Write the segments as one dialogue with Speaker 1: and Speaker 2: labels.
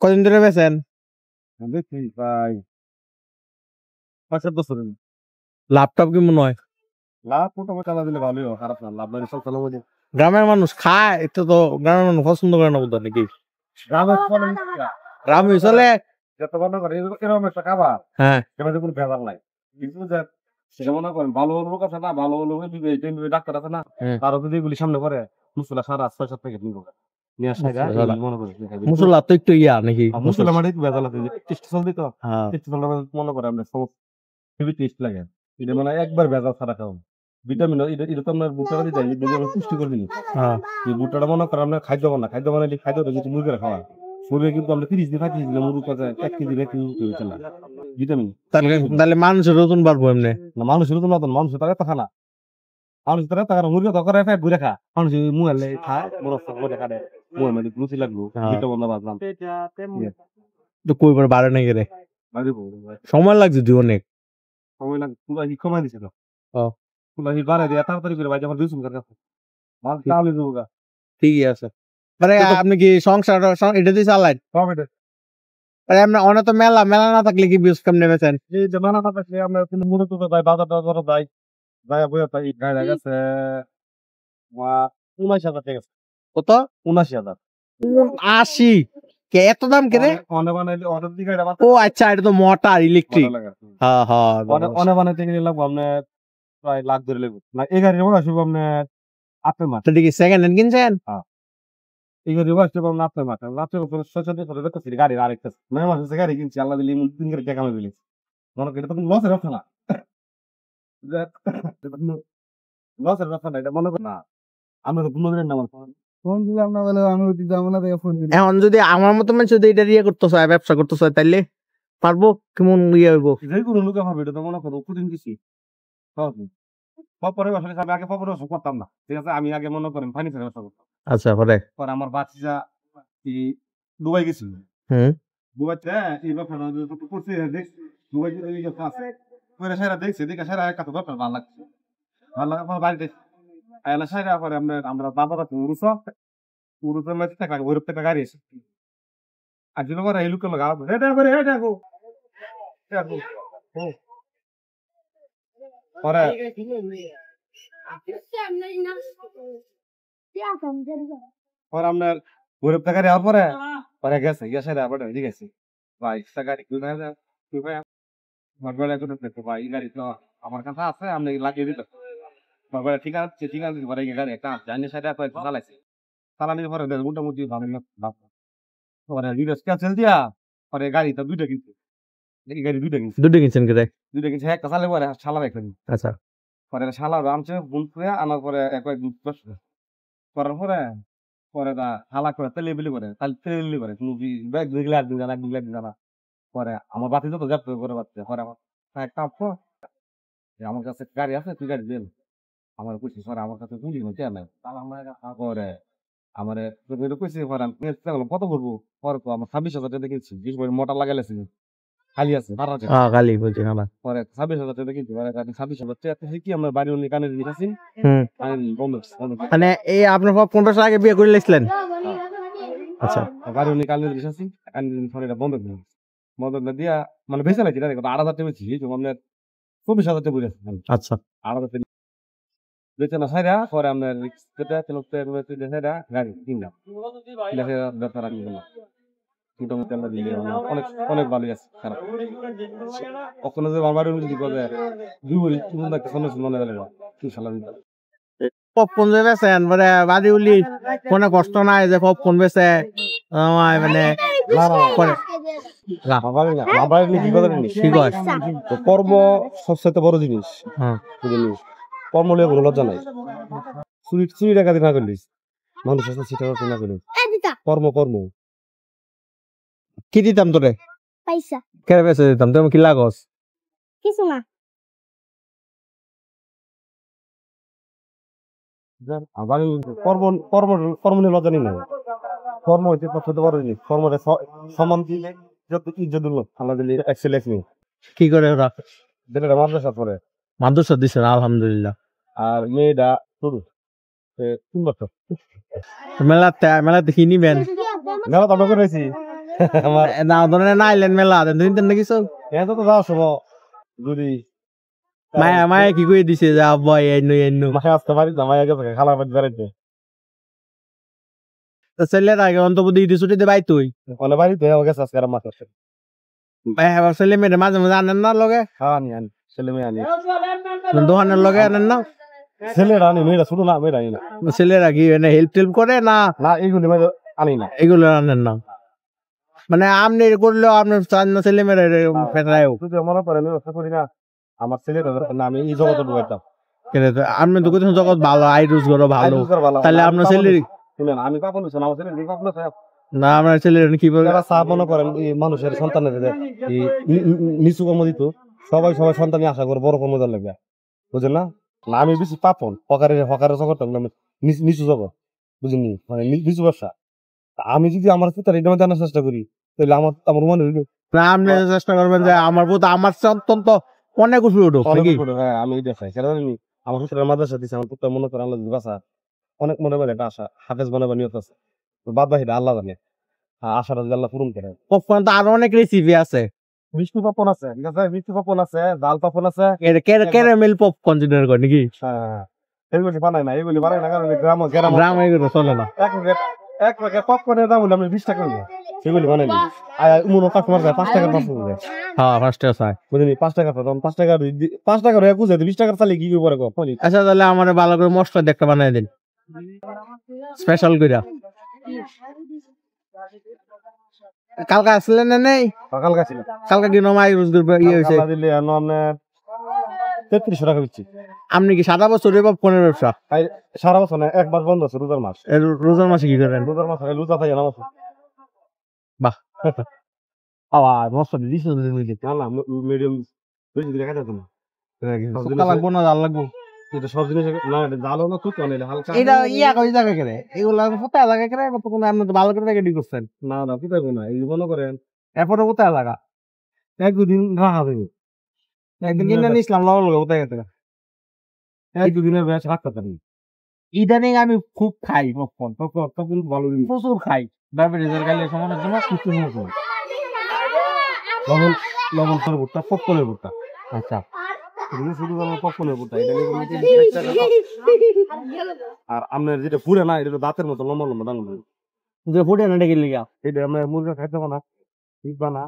Speaker 1: কদিন ধরে বেচেন?
Speaker 2: দেখছি প্রায় 5-7 বছর।
Speaker 1: লাভটাপ কেমন হয়?
Speaker 2: লাভ মোটামুটি চালা দিলে ভালোই হয়, খারাপ না। লাভ মানে সব চালাবো যে
Speaker 1: গ্রামের মানুষ খায়, এটা তো গ্রামের মানুষ পছন্দ করে না বোধহয় নাকি? গ্রামে চলে
Speaker 2: যত মনে করে এরকম একটা খাবার,
Speaker 1: হ্যাঁ
Speaker 2: এটাতে কোনো ভেজাল নাই। কিন্তু যে সেটা মনে করেন ভালো ভালো লোক আছে না, ভালো ভালো ডাক্তার আছে না, তারা যদি এগুলি সামনে করে মুসলা সারা 6-7 প্যাকেট নিব নিয়ে সাইডা মনে করে
Speaker 1: মুসল্লা তো একটু ইয়া নাকি?
Speaker 2: মুসলা মানে একটু ভেজাল আছে, টেস্ট চলদি তো টেস্ট চললে মনে করে আমরা সমস্ত হেভি টেস্ট লাগে। এটা মানে একবার ভেজাল ছাড়া খাও ভিটামিন এটা তো আপনার বুটটা দিতে পুষ্টি করে দিন। এই বুটটা মনে করেন আপনার খাদ্য বানা খাদ্য বানাইলে খাদ্যটা কিন্তু মুরগিরা খাওয়া মুরগি কিন্তু আমরা 30 দিন 35 দিন মুরগি কথা 1 কেজি 2 কেজি হচ্ছে না ভিটামিন।
Speaker 1: তাহলে মানুষের ওজন বাড়বো এমনি
Speaker 2: না, মানুষের ওজন না, মানুষ তারা তো খানা মানুষ তারা তারা মুরগি তো করে ফেট ঘুরে খা মানুষ মুয়ালে খায় বড় করে খায় মুয়া মানে রুচি লাগলো ভিটামিন না বাজলাম
Speaker 1: তো কই পরে বাড়ে নাই রে, সময় লাগছে তুই অনেক
Speaker 2: সময় লাগে পুরো হি কমাই দিছিল। পুরো হি বাড়াই দিয়ে তাড়াতাড়ি করে ভাই যখন দুইজন কার কাছে মাল তাহলে দেবগা
Speaker 1: ঠিকই আছে। মানে আপনি কি সংসার এটা দিয়ে চালান? আরে আমরা অনেক তো মেলা মেলা না থাকলে কি বিউজ কেমনে বেচেন?
Speaker 2: এই যে মেলা না থাকলে আমরা কিন্তু মূলত তো যাই বাজার টাজার যাই যাই বইয়া তাই গাড়ি গেছে 79,000 টাকা।
Speaker 1: কত?
Speaker 2: 79,000।
Speaker 1: 79 কে এত দাম কে রে?
Speaker 2: অনে বানাইলে অর্ডার দিকে এটা
Speaker 1: ও আচ্ছা, এটা তো মোটর ইলেকট্রিক। হ্যাঁ হ্যাঁ
Speaker 2: অনে বানাইতে গেলে লাগবে আপনার প্রায় লাখ ধরে লাগবে না। এই গাড়ির বয়স হবে আপনার 8 মাস।
Speaker 1: তো দেখি সেকেন্ড হ্যান্ড কিনছেন?
Speaker 2: হ্যাঁ এই গাড়ির বয়স হবে আপনার 8 মাস। 8 উপরে 600 করে দেখতেছি গাড়ির আরেকটা 9 মাসের গাড়ি কিনছি আল্লাহ দিলে 3 করে টাকা মিলে মনে করি এটা তো লসের ব্যবসা না, লসের ব্যবসা না, এটা মনে করি না আমরা তো কোনো দিনের নাম ফোন দিলাম না বলে আমি ওই যাবো না ফোন দিলাম।
Speaker 1: এখন যদি আমার মতো মানুষ যদি এটা ইয়ে করতে চায়, ব্যবসা করতে চায়, তাইলে পারবো? কেমন ইয়ে হইব?
Speaker 2: যে কোনো লোকে হবে এটা তো মনে করো কঠিন কিছু পরে আসলে আমি আগে পরে করতাম না, ঠিক আছে। আমি আগে মনে করেন ফার্নিচার ব্যবসা করতাম।
Speaker 1: আচ্ছা পরে
Speaker 2: পরে আমার বাচ্চা দুবাই গেছিল, দুবাইতে এই ব্যাপারটা করছে দুবাই পরে সেরা দেখছে দেখে সেরা একটা ব্যাপার ভালো লাগছে, ভালো লাগা আমার বাড়িতে আয়না সেরা পরে আমরা বাবা উড়ুস উড়ুসের মধ্যে টাকা ওইরূপ টাকা গাড়ি এসে আর জন্য করে এই লোকের লাগা এটা করে এটা গো পরে পরে আপনার গরিব টাকা দেওয়ার পরে পরে গেছে গেছে আবার ঠিক আছে ভাই গাড়ি ভাই গাড়ি তো আমার কাছে আছে আপনি লাগিয়ে দিতে ঠিক আছে ঠিক আছে পরে গাড়ি একটা জানি সেটা চালাইছে চালানোর পরে মোটামুটি ভালো না পরে রিভার্স ক্যান্সেল দিয়া পরে গাড়ি তো দুইটা কিনছে এই গাড়ি দুইটা কিনছেন কে দুইটা কিনছে একটা চালে পরে শালা একটা আচ্ছা পরে শালা আমছে বুন করে আনার পরে একবার করার পরে পরে না হালা করে তেলে বিলি করে তাহলে তেলে করে কোনো ব্যাগ দেখলে একদিন জানা পরে আমার বাতি যত যাবে করে বাচ্চা পরে আমার একটা আমার কাছে গাড়ি আছে তুই গাড়ি দেন আমার কইছি পরে আমার কাছে পুঁজি নয় না পরে আমার কইছি পরে কত করবো পরে আমার 26,000 টাকা কিনছি মোটর লাগাইলেছি খালি আছে খালি বলছি পরে 26,000 টাকা কিনছি পরে 26,000 টাকা কি আমার বাড়ি উনি কানে দিয়েছি
Speaker 1: মানে এই আপনার 15 বছর আগে বিয়ে করে লেছিলেন?
Speaker 2: আচ্ছা বাড়ি উনি কানে দিয়েছি পরে এটা বন্ধ করে বন্ধ দিয়া মানে বেঁচে লাগছে না 8,000 টাকা বেশি আপনার 24,000 টাকা বলে
Speaker 1: আচ্ছা
Speaker 2: 8,000 বেচে না সাইরা পরে আপনার গাড়ি কিনলাম ব্যাপার আমি বললাম মোটামুটি আমরা দিলে অনেক অনেক ভালোই আছে খারাপ কখনো যে আমার যদি করে মনে গেলে কি সালা
Speaker 1: পপকর্ন যে বেচেন মানে বাড়ি উলি কোনো কষ্ট নাই যে পপকর্ন বেচে মানে
Speaker 2: কর্ম সবচেয়ে বড় জিনিস, কর্ম নিয়ে কোনো লজ্জা নাই। চুরি ডাকাতি না করলিস মানুষের সাথে না করলিস কর্ম কর্ম
Speaker 1: কি দিতাম তোরে
Speaker 3: পয়সা
Speaker 1: কেন বেচে দিতাম তুমি কি লাগস
Speaker 3: কিছু না
Speaker 2: আবার কর্ম কর্ম কর্ম নিয়ে লজ্জা নেই না কর্ম হচ্ছে সবচেয়ে বড় জিনিস কর্মের সম্মান দিলে যত ইজ্জত দিল আল্লাহ দিলে এক্সেলেন্স নেই
Speaker 1: কি করে ওরা
Speaker 2: দিলে মাদ্রাসা পড়ে
Speaker 1: মাদ্রাসা দিছেন আলহামদুলিল্লাহ
Speaker 2: আর মেয়েটা শুরু 3 বছর
Speaker 1: মেলাতে কি নিবেন
Speaker 2: মেলা তো আমরা করেছি আমার
Speaker 1: না ধরেন না আইলেন মেলা দুই তিন কিছু
Speaker 2: এত তো যাওয়া সব যদি
Speaker 1: মায়া মায়া কি কই দিছে যে আব্বা এন্ন
Speaker 2: মাকে আসতে পারি না মায়া গেছে খালা বাড়ি বেড়াইতে
Speaker 1: তো ছেলের আগে অন্তত দিদি ছুটিতে বাই তুই
Speaker 2: ওখানে বাড়িতে হয়ে গেছে আজকে আর মাছ আসছে
Speaker 1: ছেলে মেয়ের মাঝে মাঝে আনেন না লগে
Speaker 2: খাওয়া নি আনি ছেলে মেয়ে আনি
Speaker 1: দোকানের লগে আনেন না
Speaker 2: ছেলেরা আনি মেয়েরা শুধু না মেয়েরা আনি না
Speaker 1: ছেলেরা কি হেল্প টেল্প করে না
Speaker 2: না এইগুলি মেয়ে আনি না
Speaker 1: এগুলো আনেন না মানে আপনি করলেও আপনার চান না ছেলে মেয়েরা ফেটায়
Speaker 2: তুই মনে পড়ে আমি ব্যবসা করি না আমার ছেলেটা না আমি এই জগতে ঢুকাইতাম
Speaker 1: আপনি তো কোথাও জগৎ ভালো আই রোজগারও ভালো তাহলে আপনার ছেলের
Speaker 2: শুনেন আমি পাপন হইছি আমার ছেলে পাপন আছে
Speaker 1: না আপনার ছেলের কি বলে
Speaker 2: যারা চা মনে করেন এই মানুষের সন্তানের এই নিচু কর্ম দিত সবাই সন্তানই আশা করে বড় কর্ম দেওয়ার লাগবে বুঝেন না না আমি বেশি পাপন হকারের জগৎ নিচু জগৎ বুঝিনি মানে নিচু ব্যবসা আমি যদি আমার পিতার এটা মধ্যে আনার চেষ্টা করি তাহলে আমার মনে হইল
Speaker 1: আপনি চেষ্টা করবেন যে আমার বোধ আমার অত্যন্ত অনেক উঠে উঠুক নাকি
Speaker 2: হ্যাঁ আমি এটা চাই কেন জানি আমার পুত্রের মাদ্রাসা দিচ্ছে আমার পুত্র মনে করে আল্লাহ বাসা অনেক মনে করে একটা আশা হাফেজ বানাবার নিয়ত আছে বাদ বাহিরা আল্লাহ জানে আশাটা যদি আল্লাহ পূরণ করে
Speaker 1: পপকর্ন তো আরো অনেক রেসিপি আছে
Speaker 2: মিষ্টি পাপন আছে ঠিক আছে মিষ্টি পাপন আছে ডাল পাপন আছে
Speaker 1: ক্যারামেল পপ কনসিডার করে নাকি
Speaker 2: হ্যাঁ এগুলি বানাই না এগুলি বানাই না কারণ গ্রাম
Speaker 1: গ্রাম এগুলো চলে না
Speaker 2: এক প্যাকেট পপকর্নের দাম হলো আমি 20 টাকা নেব সেগুলি বানাই নি আর উনো কাস্টমার যায় 5 টাকার পাঁচশো দেয়
Speaker 1: হ্যাঁ ফার্স্ট আছে
Speaker 2: বুঝলি 5 টাকা তো 5 টাকা 5 টাকা রয়ে কুজে 20 টাকার চালে কি করে কো
Speaker 1: আচ্ছা তাহলে আমার ভালো করে মশলা দেখতে বানাই দিন স্পেশাল কইরা কালকে আসলেন না নেই
Speaker 2: সকাল গেছিল
Speaker 1: কালকে কি নমাই রোজ ইয়ে হয়েছে
Speaker 2: আল্লাহ দিলে আপনার 3300 টাকা দিচ্ছি
Speaker 1: আপনি কি সারা বছর পপকর্নের ব্যবসা
Speaker 2: সারা বছর না একবার বন্ধ আছে রোজার মাস
Speaker 1: রোজার মাসে কি করেন
Speaker 2: রোজার মাস লুচা থাকে না
Speaker 1: বাহ আবার মশলা দিছো
Speaker 2: না মিডিয়াম বেশি দিলে খাইতে না
Speaker 1: শুকা লাগবো না জাল লাগবো
Speaker 2: এটা সব জিনিস না জালো না তো অনেক হালকা
Speaker 1: এটা ইয়া কই জায়গা করে এগুলা কোথায় লাগা করে কতক্ষণ আপনি তো ভালো করে রেডি করছেন
Speaker 2: না কোথায় না এই মনে করেন
Speaker 1: এরপরে কোথায় লাগা
Speaker 2: একদিন রাখা দেবে
Speaker 1: একদিন কিনে নিছিলাম লগে লগে কোথায় গেছে
Speaker 2: এক দুদিনের ব্যাচ রাখতে পারি
Speaker 1: ইদানিং আমি খুব খাই পপকর্ন
Speaker 2: তখন ভালো
Speaker 1: প্রচুর খাই ডায়াবেটিসের গালে সমানের জন্য কিছু নিয়ে
Speaker 2: লবণ লবণ করে ভুট্টা পপকর্নের ভুট্টা
Speaker 1: আচ্ছা
Speaker 2: শুধু পপকর্নের ভুট্টা এটা আর আপনার যেটা ফুরে না এটা দাঁতের মতো লম্বা লম্বা দাম
Speaker 1: যে ফুটে না ডেকে লিগা
Speaker 2: এটা আমরা মুরগা খাইতে না শিখবা না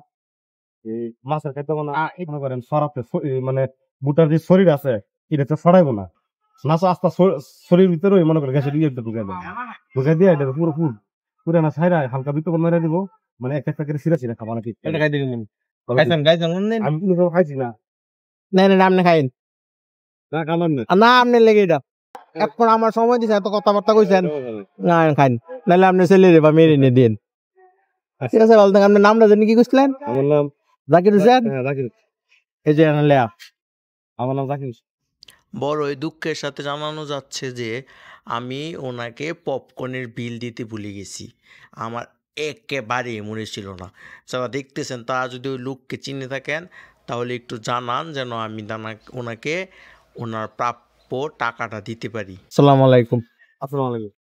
Speaker 2: এই মাছের খাইতে না মনে করেন সরাতে মানে বুটার যে শরীর আছে এটা তো সরাইবো না নাচা আস্তা শরীর ভিতরে মনে করে গ্যাসের ইয়েটা ঢুকাই দিয়ে এটা পুরো পুরে না ছাইরা হালকা ভিতর মেরে দিব মানে একটা একটা করে সিরা সিরা খাবা নাকি
Speaker 1: এটা খাই দিলেন খাইছেন
Speaker 2: আমি কোনো খাইছি না
Speaker 1: না না আপনি খাইন
Speaker 2: না খালাম না
Speaker 1: না আপনি লেগে এটা এখন আমার সময় দিছে এত কথাবার্তা কইছেন না খাইন নাহলে আপনি ছেলে রে বা মেরে নিয়ে দিন ঠিক আছে বলতেন আপনার নামটা জানি কি কইছিলেন
Speaker 2: আমার নাম
Speaker 1: জাকির হোসেন
Speaker 2: জাকির
Speaker 1: এই যে লেয়া
Speaker 2: আমার নাম জাকির
Speaker 4: বড়ই দুঃখের সাথে জানানো যাচ্ছে যে আমি ওনাকে পপকর্নের বিল দিতে ভুলে গেছি। আমার একেবারে মনে ছিল না। যারা দেখতেছেন তারা যদি ওই লোককে চিনে থাকেন তাহলে একটু জানান যেন আমি ওনাকে ওনার প্রাপ্য টাকাটা দিতে পারি।
Speaker 1: আসসালামু আলাইকুম।
Speaker 2: আসসালামু আলাইকুম।